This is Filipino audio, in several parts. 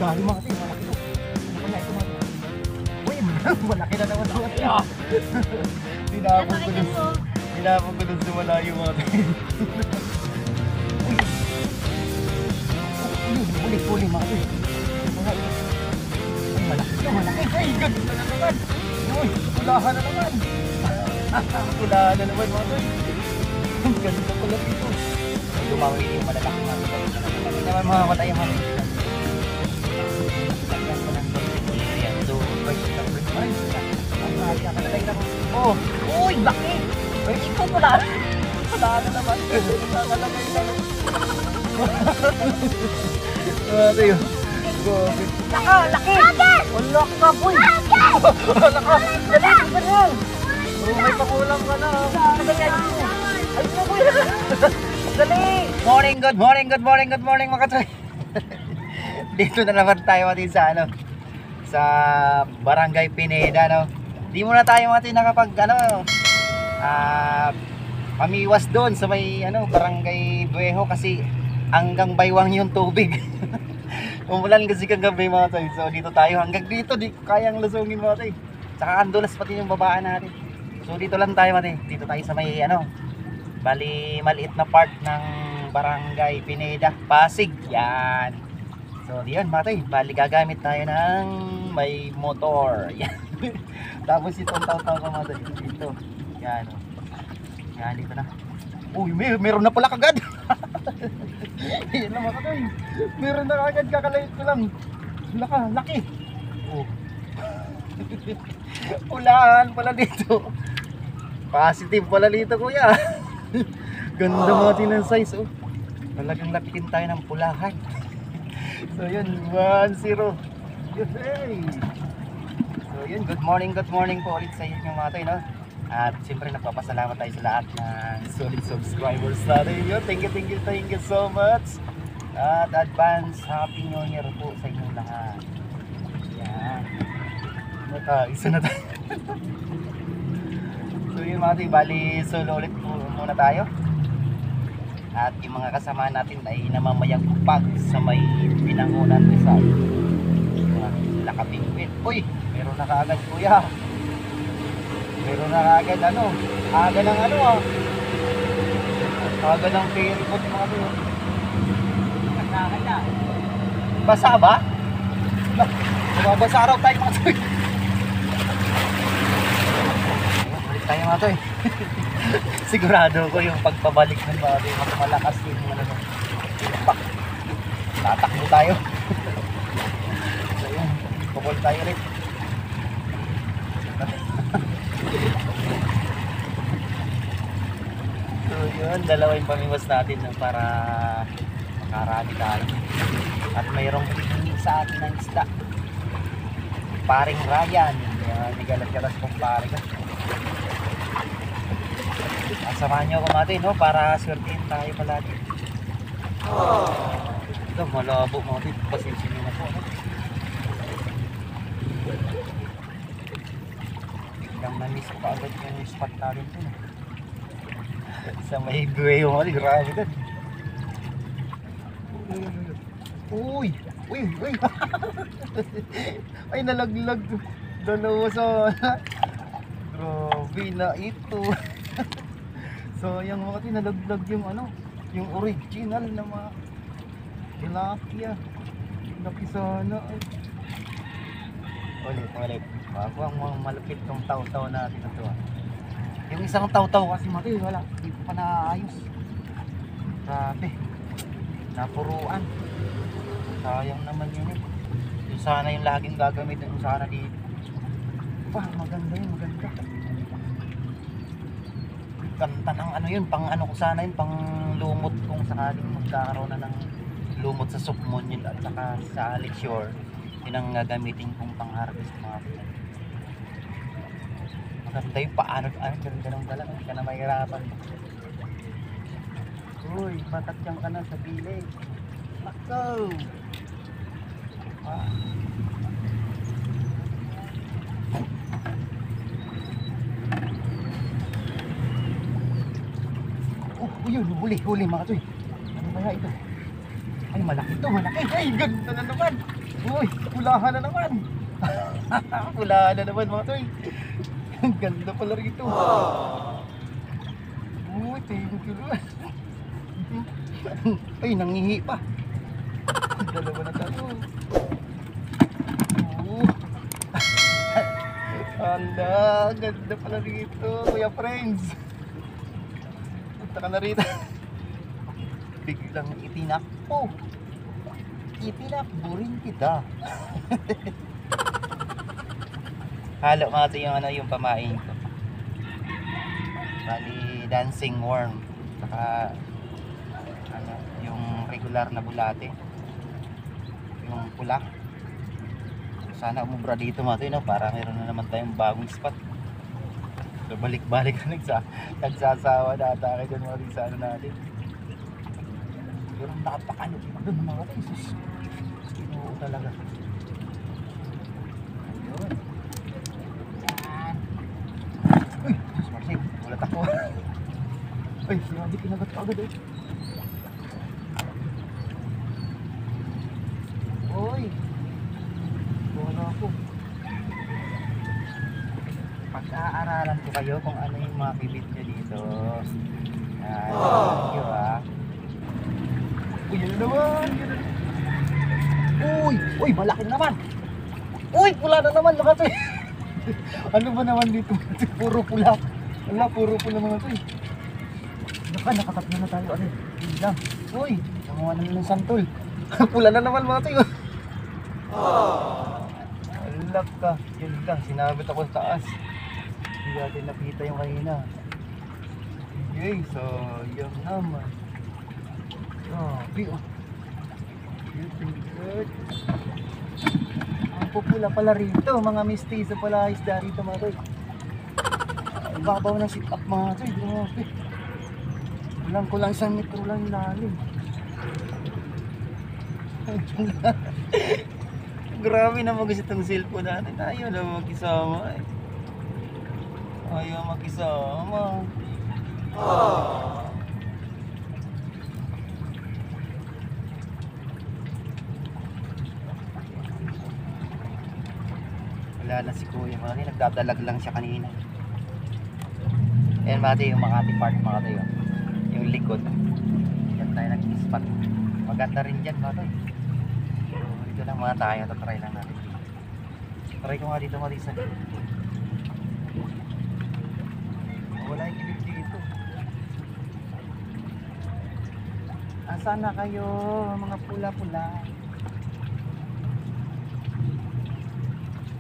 dahil mga ito, malaki ito. Ano kaya ito mga ito? Uy, malaki na naman ito. Dinapong ko dun sa malayo mga ito. Uy, huli mga ito. Ay, malaki ito, malaki. Ay, ganda na naman. Uy, ulahan na naman. Ulahan na naman mga ito. Ang ganda pala dito. Lumawi yung malalaki mga ito. Hindi naman mga matay mga ito. Oh, uy, laki! Ay, ikaw pala! Wala na naman. Nakalagay na naman. Tayo. Laka, laki! Wala ka, boy! Wala ka! Dali, ka na! May pakulang ka na. Ay, na, boy! Dali! Morning, good morning, good morning, good morning, mga katoy. Dito na naman tayo natin sa ano, sa Barangay Pineda, no. Di muna tayo natin nakapag ano, pamiwas doon sa may ano, Barangay Buejo kasi hanggang baywang yung tubig. Umulan kasi kagabi mga tayo. So dito tayo hanggang dito, di kayang lusungin mga tayo. Saka andulas pati yung babaan natin. So dito lang tayo mga tayo. Dito tayo sa may ano, bali maliit na part ng Barangay Pineda, Pasig. Yan. So diyan mga tayo, bali gagamit tayo ng may motor. Yan. Tapos itong taw-taw ka mga tayo dito. Yan. Yan dito na. Uy, meron na pala kagad. Yan lang mga tayo. Meron na kagad, kakalait ko lang. Laki. Oh. Ulaan pala dito. Positive pala dito kuya. Ganda mga tinang size oh. Talagang lapitin tayo ng pulahan. So yun, 1-0. Hey! So yun, good morning po ulit sa inyo mga tayo, no? At siyempre nagpapasalamat tayo sa lahat ng solid subscribers natin. Yun, thank you so much. At advance happy new year po sa inyong lahat. Yan. Isa na tayo. So yun mga tayo, bali solo ulit po muna tayo. At yung mga kasama natin ay namamayang pag sa may Binangonan Rizal. Sila kapingwin. Uy, meron na kaagad kuya. Meron na kaagad ano. Aga ng ano ah. Aga ng ferry boat mga to. Nagkakala. Basa ba? Bumabasa araw tayo mga to. Balik tayo mga to eh. Sigurado ko yung pagpabalik ng mga mas malakas yung ano no. Tatakbo tayo. So yun, pabol tayo rin. So yun, dalawa yung pamiwas natin no, para makarami tayo. At mayroong hihingi sa atin ng isda. Paring Ryan. Nigalat-galas kong pare ko. Samahan nyo ako natin no, para swertihin tayo palagi. Ito malabo mga ito, pasensya nyo na po no? Biglang na-miss pa agad yung spot natin ito no? Sa may buhay mga ito, grabe ito. Uy! Ay nalaglag. Dalawa sa grabe na ito. So yung mga tinalaglag yung ano, yung original na mga tilapia. Laki sana. Ulit. Bago ang mga malapit tong taw-taw natin na to. Yung isang taw-taw kasi mati, wala. Hindi ko pa naayos. Grabe. Napuruan. Sayang naman yun eh. Yung sana yung laging gagamitin ko sana dito. Maganda yun, maganda. Kanta ng ano yun, pang ano ko sana yun, pang lumot kung sakaling magkakaroon na ng lumot sa Sukmon yun at saka sa Alexshore. Yun ang gagamitin kong pang harvest mga kapatid. Maganda yung paano, ganda ng dala, hindi ka na mahirapan. Uy, patatyan ka na sa bilig. Nako! Yun, huli mga toy. Ano kaya ito? Ay, malaki to, malaki. Ay, ganda na naman. Uy, pulahan na naman. Pulahan na naman mga toy. Ang ganda pala rito. Uy, thank you. Ay, nangihi pa. Dalawa na tayo. Ala, ganda pala rito, kuya friends. Punta ka na rito. Biglang itinakbo. Itinakbo rin kita. Halo mga ito yung, yung pamain ko. Bali, dancing worm. Saka, yung regular na bulate. Yung pula. Sana umubra dito mga ito, no? Para meron na naman tayong bagong spot. So, balik-balik na nagsasawa na atake doon mga rin sa ano natin. Pero napakano doon mga ito. Sus, kinuho talaga. Ayun. Yan. Uy, sus Marcel, ulat ako. Ay, sinabi kinagat ka agad eh. Uy, wala ako. Pag-aaralan ko kayo kung ano yung mga bibit nyo dito. Thank you ah. Uy, yun naman. Uy, uy, malaki naman. Uy, pula na naman. Ano ba naman dito? Puro pula. Wala, puro pula mga ito eh. Nakatatlo na tayo. Ano? Hindi lang. Uy, nanguha naman ng santol. Pula na naman mga ito. Alak ka. Yun lang, sinabit ako sa taas. Hindi natin nakita yung kanina. Okay, so yun naman. Grabe oh. Good. Ang pupula pala rito. Mga mistiso pala isda rito mga toy. Ang babaw ng sit up mga toy. Grabe. Kulang 1 metro lang lalim. Grabe na mag-isa itong cellphone natin. Ayaw na mag-isama eh. Ayaw mag-isama. Wala na si Kuya mga rin. Nagdadalag lang siya kanina. Ayan mga tayo yung Makati Park mga tayo. Yung likod. Diyan tayo nag-spot. Maganda rin dyan mga tayo. Dito lang mga tayo. Tatry lang natin. Try ko nga dito mga isa. Wala yung kilip dito. Asan na kayo mga pula-pula?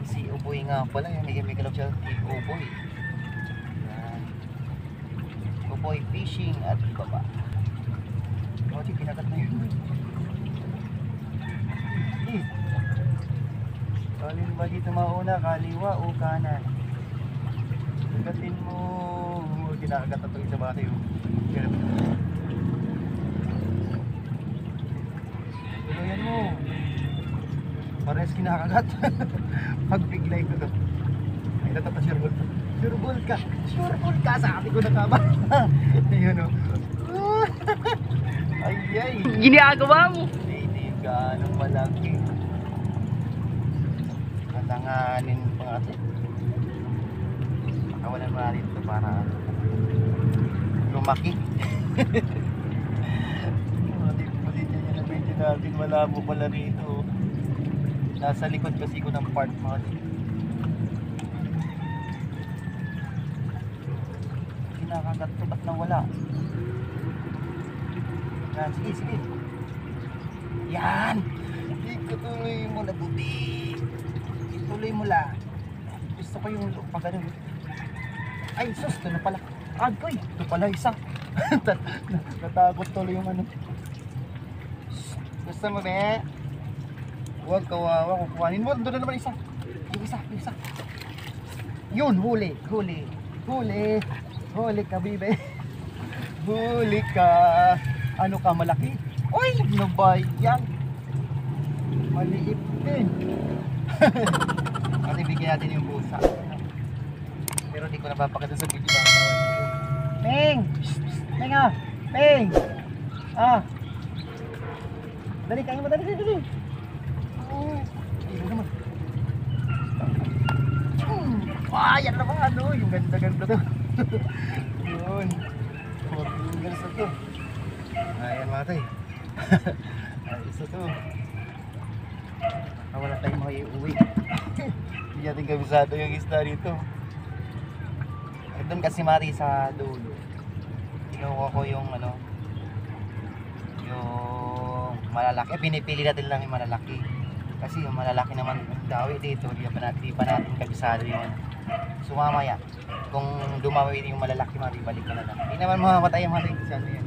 Si Uboy nga pala. May kalap siya si Uboy. Yan. Uboy fishing at baba. O, di kinagat na yun. Alin ba dito mauna? Kaliwa o kanan? Kagatin mo. Kinakagat na ito yung sa bata yun. Tuluyan mo. Parehas kinakagat. Pagbiglay ko ito. Ay, natata sureball. Sureball ka. Sureball ka. Sabi ko na tama. Ayun o. Ay, ay. Ginagawa mo. Hindi ganong malaki. Katanganin pa nga ito. Pakawalan mo natin ito para lumaki. Dito niya na medyo natin malabo pala rito. Nasa likod kasi ko ng park mga ito. Kinakagat ito, ba't nawala? Yan, sige, sige. Yan! Ituloy mo na buti. Ituloy mo lang. Gusto ko yung pag ganun. Ay, sus, ito na pala. Agoy, ito pala isa. Natakot tuloy yung ano. Gusto mo be? Huwag kawawa, kukuhanin mo. Doon na naman isa. Yung isa, yung isa. Yun, huli, huli. Huli. Huli ka, bibe. Huli ka. Ano ka, malaki? Uy, ano ba yan? Maliit din. At ibigay natin yung busa. Pero di ko napapakita sa video. Peng! Peng ah! Peng! Ah! Dali, kain mo, dali, dali. Oh, ayun naman. Yan naman, ano, yung ganda-ganda to. Yun. 4 fingers na to. Ayan mga tay. Ayos na to. Wala tayong mga iuwi. Hindi natin kabisado yung isda dito. Doon kasi mari sa dulo. Kinuha ko yung ano, yung malalaki. Pinipili natin lang yung malalaki. Kasi yung malalaki naman dawi dito, di pa natin kabisado yung ano. So mamaya, kung dumawi yung malalaki, balik ka na lang. Hindi naman mamamatay yung malalaki sa ano yan.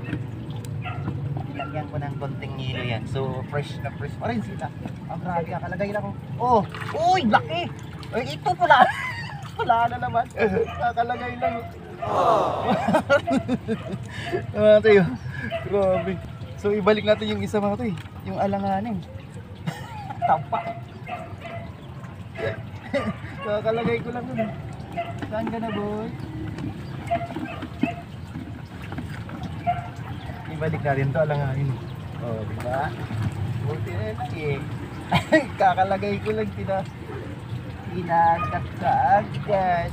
Lagyan ko ng konting hilo yan. So fresh na fresh pa rin sila. Ang grabe, kakalagay lang ko. Oh, uy, laki! Ay, ito pala. Wala na naman. Kakalagay lang. Mga tayo. Grabe. So ibalik natin yung isa mga tayo. Yung alanganin. Tampak. Kakalagay ko lang nun. Saan ka na, boy? Ibalik natin to, alanganin. Oh, diba? Buti na lang eh. Kakalagay ko lang tinagat ka agad.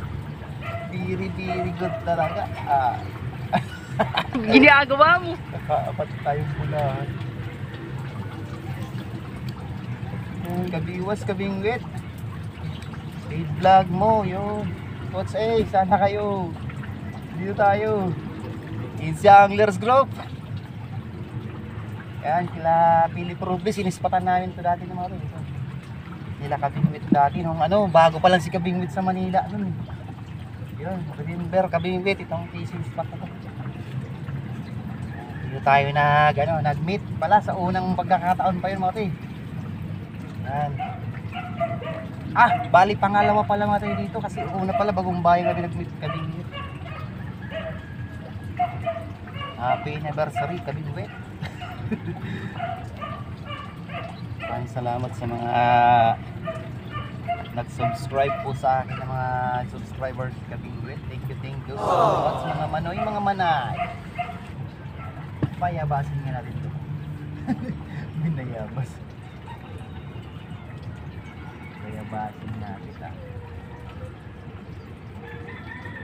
Very good talaga. Ginagawa mo. Nakaapat tayong pulahan. Kabiwas, kabingwit. Paid vlog mo, yun. Coach A, sana kayo. Dito tayo. Easy Anglers Group. Yan, sila Philip Rubles, inispatan namin ito dati ng mga ito. Nila Kabingwit dati, nung ano, bago pa lang si Kabingwit sa Manila. Nun. Yun, remember Kabingwit, itong fishing spot na ito. Dito tayo nag-meet pala sa unang pagkakataon pa yun mga ito. Yan. Bali pangalawa pala mga tayo dito kasi una pala bagong bayan kami nag-meet Kabingwit. Happy anniversary Kabingwit. Maraming salamat sa mga nag-subscribe po sa akin ng mga subscribers Kabingwit. Thank you so much mga manoy, mga manay. Payabasin nga natin ito. Binayabas. Payabasin natin ito.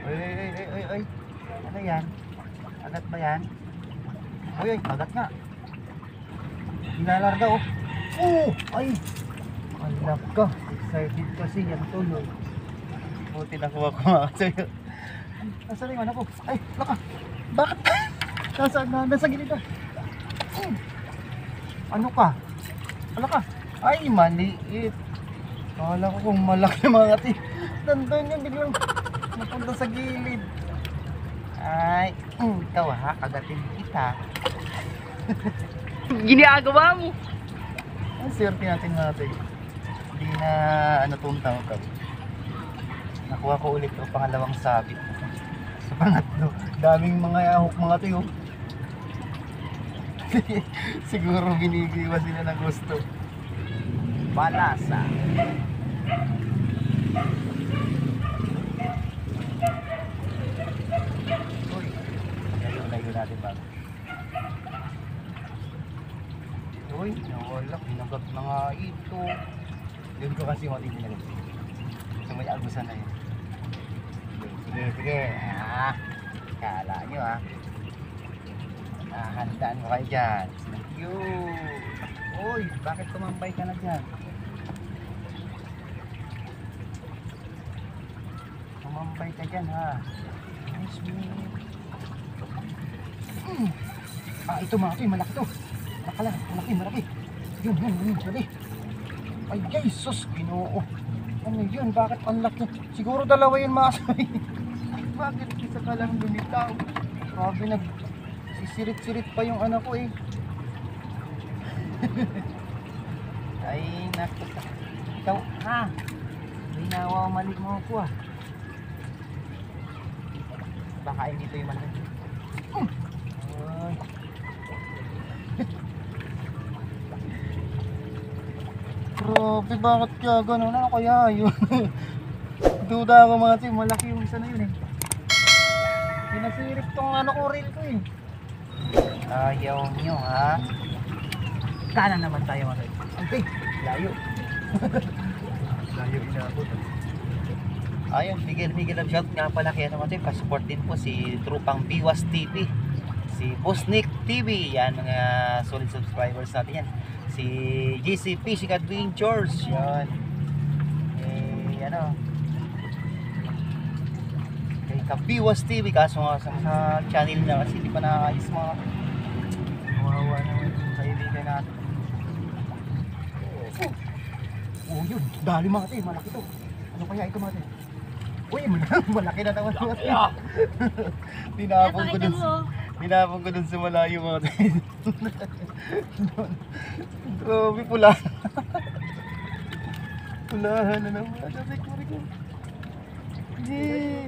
Oy. Ano yan? Agat ba yan? Oy, agat nga. Hinalarga oh. Ay! Alak ka. Excited kasi yan tuloy. Buti nakuha ko mga sa'yo. Nasaan yung anak ko? Ay, laka. Bakit? Nasa gilid ka. Ano ka? Alak ka. Ay, maliit. Kala ko kung malaki mga ti. Nandun yun, biglang napunta sa gilid. Ay, ikaw ha, kagatin kita. Ginagawa mo. Ang swerte natin natin. Hindi na tuntang ka. Nakuha ko ulit ang pangalawang sabit. Sa pangatlo, daming mga ahok mga tiyo. Siguro binigiwas sila ng gusto. Balasa. Uy, layo natin bago. Uy, nawala, pinagat na nga ito. Doon ko kasi matignan. So may agusan na yun. Sige. Kala nyo handaan mo kayo dyan. Thank you. Uy, bakit tumambay ka na dyan? Tumambay ka dyan ha. Nice meat. Ito mga ito, malaki to. Malaki. Yun, sabi. Ay, Jesus, Ginoo. Ano yun? Bakit ang laki? Siguro dalawa yun mga sabi. Bakit isa ka lang lumitaw? Grabe, sisirit-sirit pa yung anak ko eh. Ay, naku. Ikaw, Binawa mali mo ako Baka hindi ito yung malaki. Ay. Grabe, bakit kaya gano'n? Ano kaya yun? Duda ako mga tiyo, malaki yung isa na yun eh. Pinasirip tong reel ko eh. Ayaw nyo ha? Kanan naman tayo mga tayo. Okay, layo. Layo inabot. Ayun, bigil ang shout nga pala kaya naman tayo. Pasupport din po si Trupang Biwas TV. Si Busnik TV. Yan, mga solid subscribers natin yan. Si GC Fishing Adventures. Yan. Ano. Kay Kabiwas TV. Kaso nga sa channel niya kasi hindi pa naayos mga kawawa naman yung kaibigan natin. Oh, yun. Dali mga tayo. Malaki to. Ano kaya ito mga tayo? Uy, malaki na naman mga tayo. Tinapon ko dun sa malayo mga tayo. Grabe, pula. Pulahan na naman. Yay!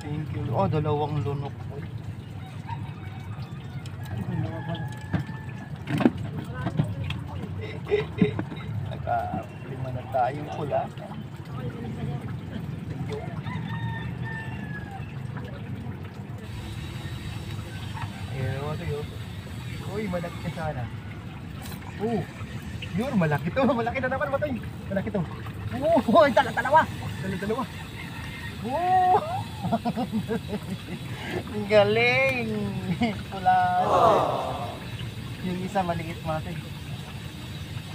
Thank you. Oh, dalawang lunok. Dalawa pala. Naka-lima na tayong pula. Ayan, ano yun? Uy, malaki ka sana. Oh, yun, malaki to. Malaki na naman, Matoy. Malaki to. Oh, dalawa. Dalawa. Oh! Ang galing! Pula. Yung isa maliit, Matoy.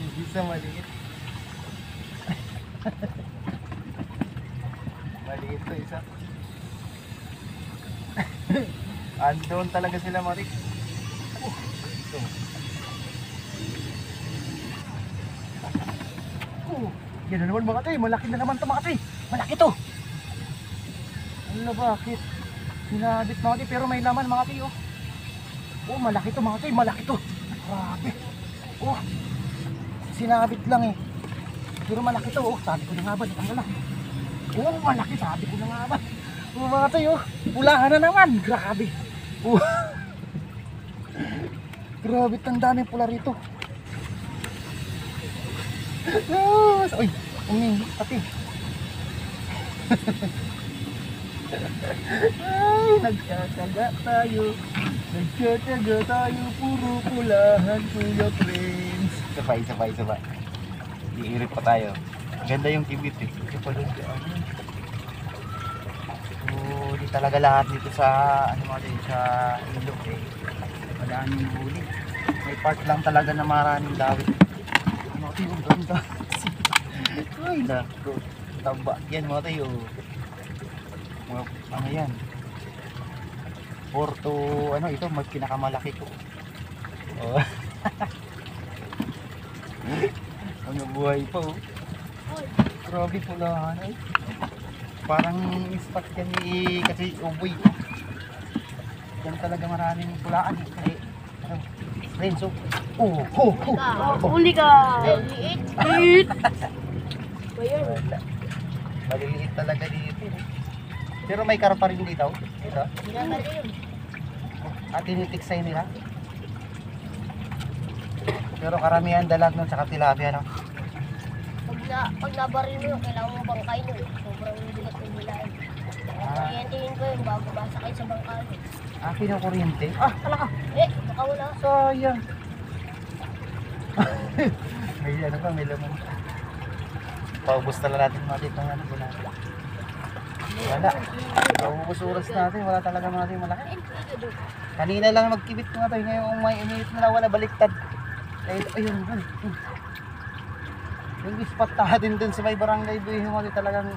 Yung isa maliit. Maliit to isa. Andun talaga sila, Matoy. Ito. Yan na naman mga tayo, malaki na naman ito mga tayo. Malaki to. Ano bakit? Sinabit mga tayo, pero may laman mga tayo. Oh, malaki to mga tayo, malaki to. Grabe. Oh, sinabit lang eh. Pero malaki to, oh. Sabi ko na nga ba, ang lang. Oh, malaki, sabi ko na nga ba. Oh mga tayo, pulahan na naman. Grabe. Oh. Grabe, ang daming pula rito. Uy, pati. Ay, nagtataga tayo. Nagtataga tayo, puro pulahan, kuya friends. Sabay. Iirip pa tayo. Ganda yung kibit eh. Oh, di talaga lahat dito sa, ano mga din, sa ilog eh. Maraming huli. May part lang talaga na maraming dawit. Ang ganda. Ay, nako. Tamba. Yan mga tayo. Mga, ano yan? Porto, ano ito, mas pinakamalaki ko. Oh. Ano buhay pa oh. Grabe pulahan eh. Parang spot yan eh, kasi uboy. Yan talaga maraming pulaan eh. Kasi, ano, Renzo. Huli ka. Liit. Maliliit talaga dito. Pero may karpa rin dito. Ito. At tinitiksay nila. Pero karamihan dalag nun sa tilapia, no? Pag nabaril mo yung kailangan mo bangkay nun. Sobrang bigat yung bilahin. Kuryentihin ko yung bago basakay sa bangkay. Kinukuryente? Talaga? Baka wala. Sayang. May ano pa, may laman. Paubos na lang natin mga dito ng ano. Wala. Paubos oras natin, wala talaga mga dito malaki. Kanina lang magkibit ko nga tayo, ngayon may minute na wala, baliktad. Ayun. Yung spot natin dun sa may barangay Buhay Humali talagang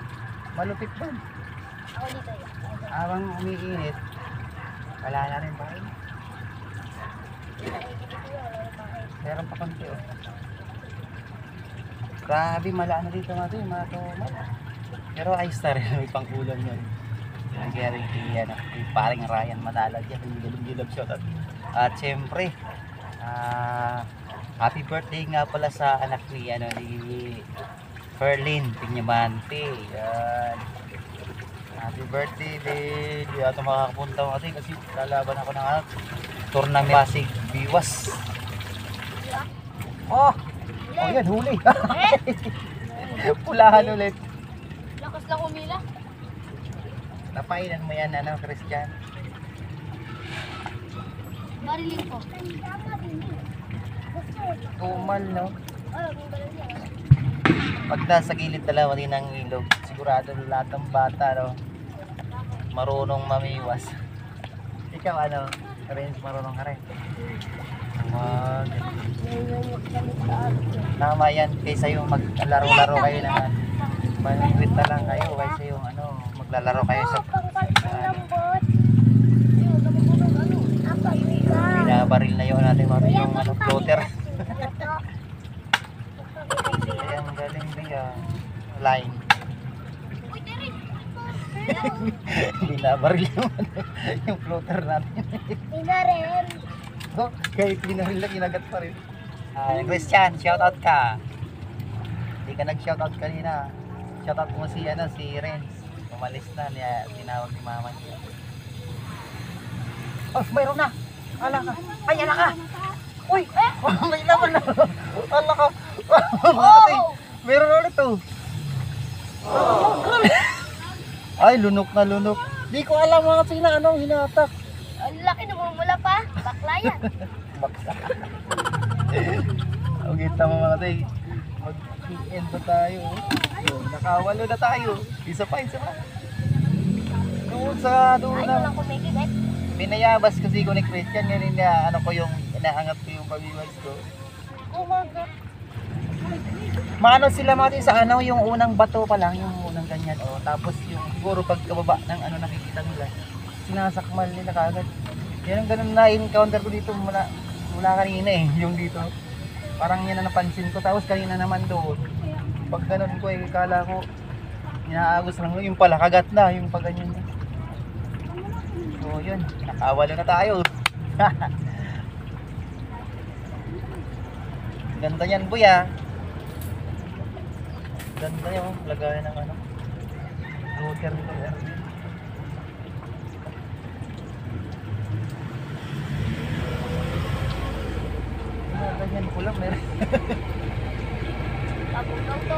malupit dun. Ako dito yun. Habang umiinit, wala na rin ba? Meron pa konti oh. Grabe, mala na dito natin, mga tumal. Pero ayos na rin, may pangkulang yun. Guarantee yan, yung paring Ryan Manalag yan, yung gilab shot. At syempre, happy birthday nga pala sa anak ni, ni Ferlin Piñamante. Yan. Happy birthday, Lid. Di ata makakapunta mo kasi lalaban ako ng tournament Pasig Biwas. Oh, yan, huli. Pulahan ulit. Lakas lang umila. Napainan mo yan, Christian. Barilin ko. Tumal, no? Ay, may baril yan. Pag nasa gilid dalawa din ang ilog, sigurado lahat ng bata, no? Marunong mamiwas. Ikaw, ano? Renz, marunong ka rin. Wag. Tama yan, kaysa yung maglaro-laro kayo naman. Malapit na lang kayo, kaysa yung ano, maglalaro kayo sa binabaril na yun natin mga yung ano, floater. Kaya ang galing niya. Line. Binabaril yung, ano, yung floater natin. Pinarem. Oh, kahit binaril lang, inagat pa rin. Christian, shoutout ka. Hindi ka nag-shoutout kanina. Shoutout mo si, ano, si Renz. Umalis na, niya, tinawag ni mama niya. Oh, mayroon na! Ala ka! Ay, ala ka! Uy! May laman na! Ala ka! Meron ulit to! Ay, lunok na lunok. Di ko alam mga sina, anong hinatak. Ang laki na mula pa. Bakla yan. Okay, tama mga tay. Mag-end na tayo. Yun, nakawalo na tayo. Isa pa, isa pa. Doon sa doon Ay, na. walang kumikibet. Pinayabas kasi ko ni Christian. Ngayon na ano ko yung inaangat ko yung pag-iwas ko. Kumagat. Maano sila mga tay sa ano, yung unang bato pa lang, yung unang ganyan. O, tapos yung siguro pagkababa ng ano nakikita nila. Sinasakmal nila kagad. Yan ang ganun na encounter ko dito mula kanina eh, yung dito. Parang yan na napansin ko. Tapos kanina naman doon. Pag ganun ko eh, kala ko inaagos lang yung pala kagat na, yung pag ganyan. So yun, nakawalo na tayo. Ganda yan boy ah. Ganda yung lagayan ng ano. Router nito. Ganyan ko lang meron. Pabugaw to.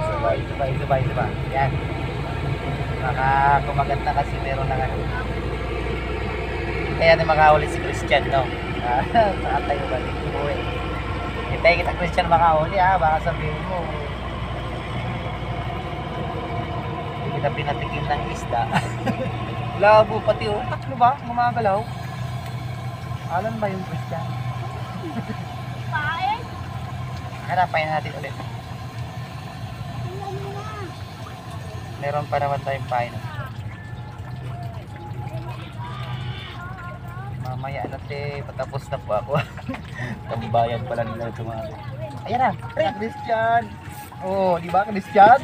Sabay. Yan. Baka kumagat na kasi meron na ano. Kaya na makahuli si Christian, no? Saan tayo ba? Umuwi. Hintay kita Christian makahuli ha. Baka sabihin mo. Hindi kita pinatikim ng isda. Labo pati oh. Tatlo ba? Gumagalaw. Alan ba yung Christian? Pain. Hanapain natin ulit. Meron pa naman tayong pain. Mamaya natin, patapos na po ako. Tambayan pala nila ito mga. Ayan na, Christian. Oh, di ba Christian?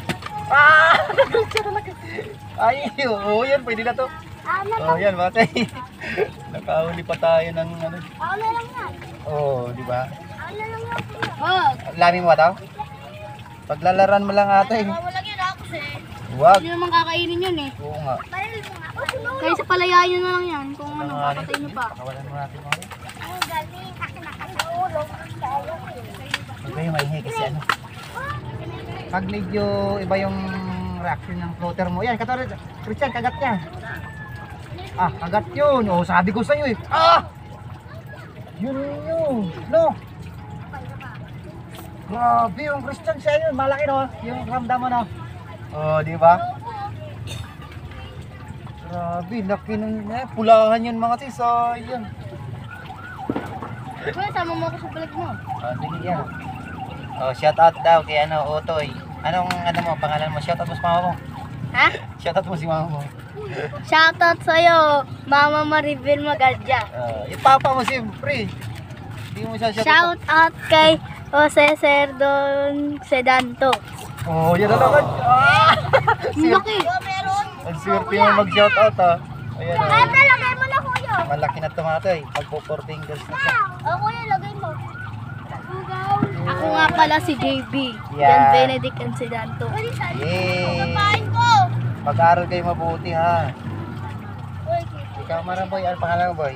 Ah, Christian talaga. Ay, oh, yan, pwede na to. Oh, yan, matay. Nakahuli pa tayo ng ano. Ako na lang yan. Oh, di ba? Ako na lang yan. Wag. Lami mo ba to? Paglalaran mo lang ate. Wala lagi na ako eh. Wag. Hindi naman kakainin yun eh. Oo nga. Baril mo nga. Oh, sinulo. Kaya sa palayain nyo na lang yan. Kung ano, Nanganin. papatay nyo pa. Pakawalan mo natin mga. Ang galing. Kasi nakatulog. Iba yung maingay kasi ano. Pag medyo iba yung reaction ng floater mo. Yan, katulad. Christian, kagat niya. Ah, kagat yun. Oh, sabi ko sa'yo eh. Ah! Yun yun. No. Grabe yung Christian siya yun. Malaki no. Yung ramdam mo no. Oh, di ba? Grabe, laki nun. Pulahan yun mga tis. Oh, yun. Kuya, sama mo ako sa vlog mo. Ah, sige yan. Oh, shout out daw kay ano, Otoy. Anong ano mo, pangalan mo? Shout out mo si mama mo. Ha? Shout out mo si mama mo. Shoutout sa'yo, Mama Maribel Magadya. Ipapa mo siyempre. Hindi mo siya shout out. Shoutout kay Jose Serdon Sedanto. Oh, yan na naman. Ah! Ang laki. Meron. Ang swerte mo mag-shout out ha. Ayan oh. Lagay mo na kuya. Malaki na tumatoy. Pagpo-14 girls na siya. Oh, kuya, lagay mo. Ako nga pala si JB. Yeah. Jan Benedict and Sedanto. Yay! Kapain ko. Pag-aaral kayo mabuti ha. Uy, Ikaw Maraboy, ano pangalan mo boy?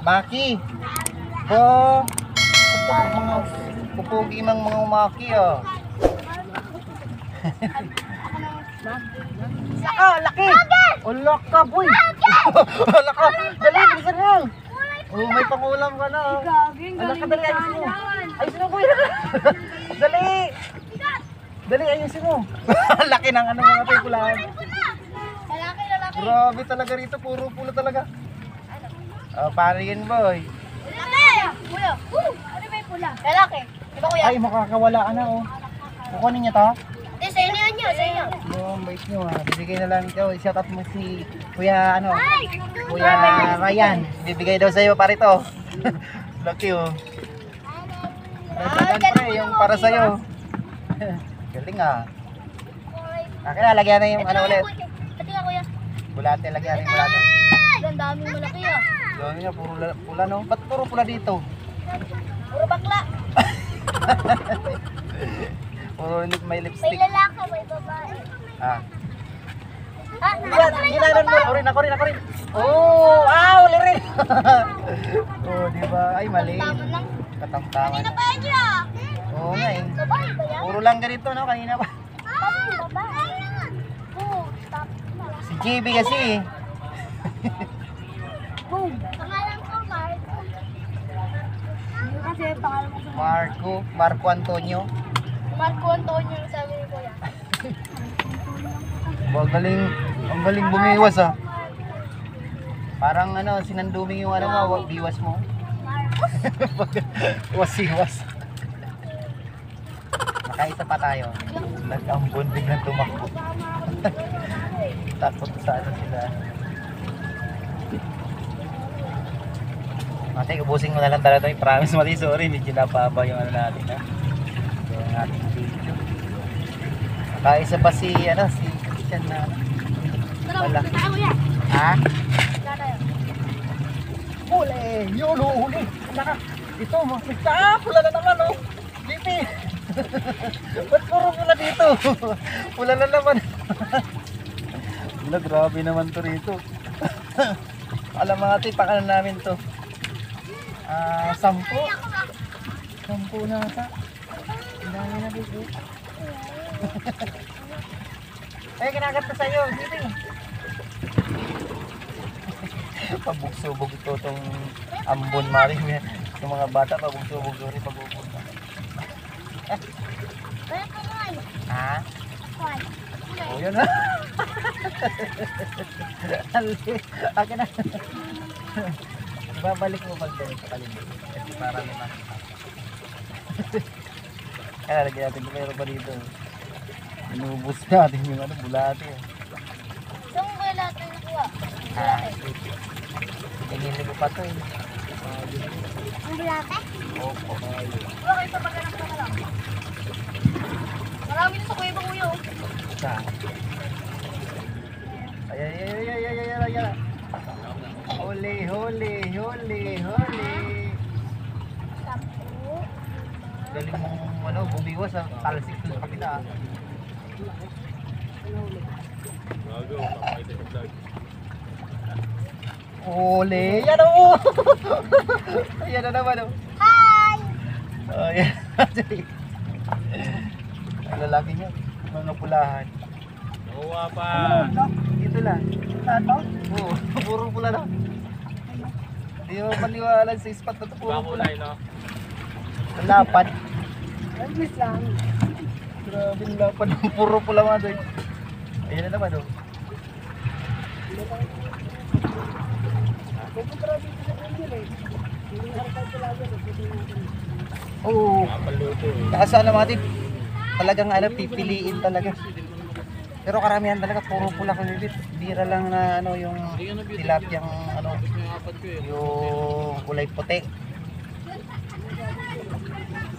Maki. Bo. Mga pupugi mang mga umaki oh. Laka, laki. Oh, laka boy. Laka. Dali, bilisan mo. kulay Oh, may pangulam ka na. Oh. Gaging, Anak ka, galing dali, ayusin mo. yan. Ayusin mo, kuya. Dali. Dali, ayusin mo. Laki ng ano mga pikulaan. Lalaki. Grabe talaga rito, puro pula talaga. Oh, pare yan, boy. Lalaki! Kuya. Ano ba yung pula? Lalaki. Di ba kuya? Ay, makakawala ka na, oh. Kukunin niya to? Hindi, sa inyo yan sa inyo. Yung bait nyo, ha. Bibigay na lang ikaw. Shout out mo si Kuya, ano, Ay! Kuya Ryan. Bibigay daw sa'yo, pare to. Laki, oh. Dagdagan, pre, yung para sa'yo. Galing, ah. Akin na, lagyan na yung ano ulit. Pati nga kuya. Bulate, lagyan na yung bulate. Ang daming malaki ah. Gawin niya, puro pula, no? Ba't puro pula dito? Puro bakla. Puro may May lipstick. lalaki, may babae. Ah. Ah, Ginanon mo. Ako rin. Oh, uli rin. Oh, di ba? Ay, mali. Tama lang. Katamtaman. Kanina pa yan siya. Oo nga eh. Babae ba yan? Puro lang ganito, no? Kanina pa. Babae. Oo, stop na. Si JB kasi eh. Boom. Pangalan ko, Mark. Kasi pangalan mo. Marco Antonio. Marco Antonio yung sabi ni kuya. Ang galing bumiwas ah. Parang ano, sinanduming yung ano mo, biwas mo. Wasiwas. Nakaisa pa tayo. Nag-ambon biglang tumakbo. Takot sa ano sila. Mati, ubusin mo na lang talaga ito. Promise, Mati, sorry. Medyo napaba yung ano natin ha. Yung ating video. Nakaisa pa si Christian na ano. Wala. Kuya. Ha? Tayo. Huli! Yolo, huli! Naka, ito, pula na naman, oh! Lipi! Ba't puro pula dito? Pula na naman. Wala, grabe naman to rito. Alam mga ati, pakanan namin to. 10. 10 na ata. Ang dami na dito. Ay, kinagat na sa'yo. Dito. Pabugsubog ito itong ambon maring yung mga bata pabugsubog rin pag-upunta. Kaya ka naman. Ha? Kwan. Oh, yun na. Akin na. Babalik mo pag ganito sa kalimut. Kasi para naman. Kaya lagyan natin kung mayroon pa dito. Inubos natin yung ano, bulate. Saan mo kaya lahat na nakuha? Tingin ko pa ito eh. Ang bulate? Opo. Wala kayo sa pagkanap na lang. Marami na sa kuya kuya. Sa. Ay. Huli. Sampu. Galing mong bumiwas ah. Talsik sa kapila ah. Huli. Yan o. Yan na naman o. Hi! Oh, yan. Ang lalaki niya. Mga pulahan. Nakuha pa. Dito lang. Tato? Oo. Puro pula na. Hindi mo paniwala sa spot na ito. Puro pula. Bakulay, no? Ang lapad. Elvis lang. Grabe ang lapad. Puro pula mga doy. Ayan na naman oh. Oo. Paluto. Kaso ano mga tip, talagang ano, pipiliin talaga. Pero karamihan talaga puro pula kanilip. Bira lang na ano yung tilapiyang ano, yung kulay puti.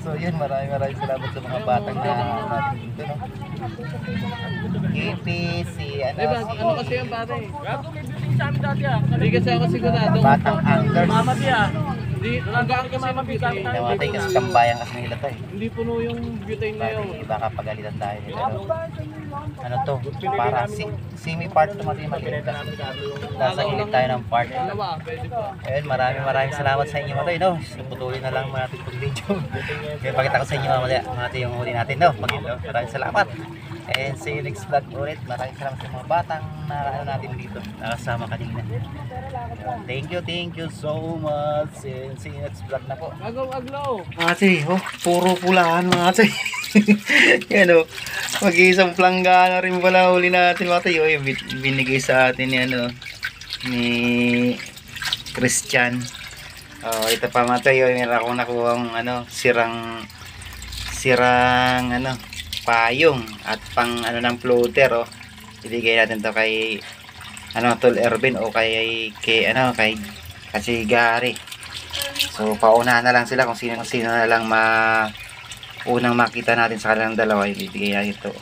So yun, maraming salamat sa mga batang na natin dito, no? Kipi, si ano, Ano kasi yung pare? Gago, may building sa amin dati ah. Hindi kasi ako sigurado. batang anglers. Mamati ah. Hindi, hanggang kasi mabitang tayo. Namatay kasi tambayan kasi nila to eh. Hindi puno yung butane na yun. Baka pagalitan tayo nila. No? ano to, para semi-part to mga maliit. Nasa gilid tayo ng part. Dalawa, pwede pa. Ayun, maraming salamat sa inyo mga tayo, no? So, putuloy na lang natin itong video. Kaya pakita ko sa inyo mga tayo yung huli natin, no? Maraming salamat. And see you next vlog ulit. Maraming salamat sa mga batang na natin dito, nakasama kanina. Thank you so much. And see you next vlog na po. Agaw, aglaw. Mga tay, oh, puro pulaan mga tay. Yan o, mag-iisang planggana rin pala huli natin mga tay. Oh, yung binigay sa atin ni ano, ni Christian. Oh, ito pa mga tay, oh, meron akong nakuhang ano, sirang ano, payong at pang ano ng floater, oh. Ibigay natin to kay ano, Tol Ervin o kay kasi Gary. So paunahan na lang sila kung sino na lang unang makita natin sa kanilang dalawa, ibibigay natin ito.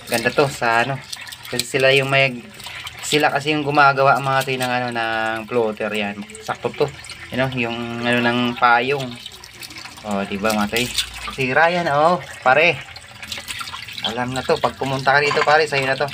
Ganda to sa ano, kasi sila kasi yung gumagawa ang mga tayo ng ano ng floater yan. Sakto to. You know, yung ano ng payong. Oh, di ba mga tayo? Si Ryan, oh, pare. Alam na to, pag pumunta ka dito pare, sa'yo na to.